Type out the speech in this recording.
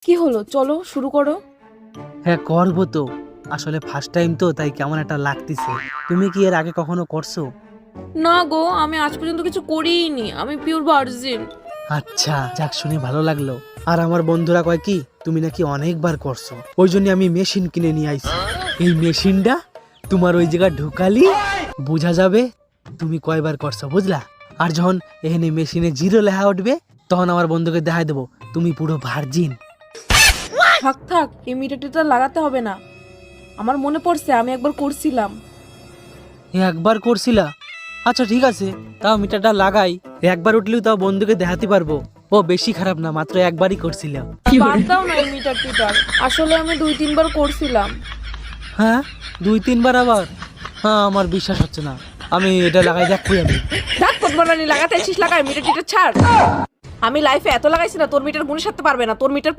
কি হলো, চলো শুরু করো। হ্যাঁ করবো তো। আসলে ফার্স্ট টাইম তো, তাই কেমন একটা লাগতেছে। তুমি কি এর আগে কখনো করছো? না গো, আমি আজ পর্যন্ত কিছু করিনি, আমি পিওর ভার্জিন। আচ্ছা, যাক শুনে ভালো লাগলো। আর আমার বন্ধুরা কয় কি তুমি নাকি অনেকবার করছো, ওই জন্য আমি মেশিন কিনে নিয়ে আইছি। এই মেশিনটা তোমার ওই জায়গায় ঢুকালি বোঝা যাবে তুমি কয়বার করছো, বুঝলা? আর যখন এখানে মেশিনে জিরো লেখা উঠবে, তখন আমার বন্ধুকে দেখাই দেবো তুমি পুরো ভার্জিন। থাক থাক, এই মিটারটা লাগাতে হবে না। আমার মনে পড়ছে আমি একবার করছিলাম। একবার করছিলা? আচ্ছা ঠিক আছে, তাও মিটারটা লাগাই। একবার উঠলেও তাও বন্ধুকে দেখাতে পারবো ও বেশি খারাপ না, মাত্র একবারই করছিলাম। বাদ দাও না এই মিটার টিটার, আসলে আমি 2-3 বার করছিলাম। হ্যাঁ 2-3 বার আবার? হ্যাঁ আমার বিশ্বাস হচ্ছে না, আমি এটা লাগাই দেখবো আমি। দেখ পদ্মারানি, লাগাতে আছিস লাগাই, মিটার টিটার ছাড়। আমি লাইফে এত লাগাইছি না, তোর মিটার গুনে সারতে পারবে না, তোর মিটার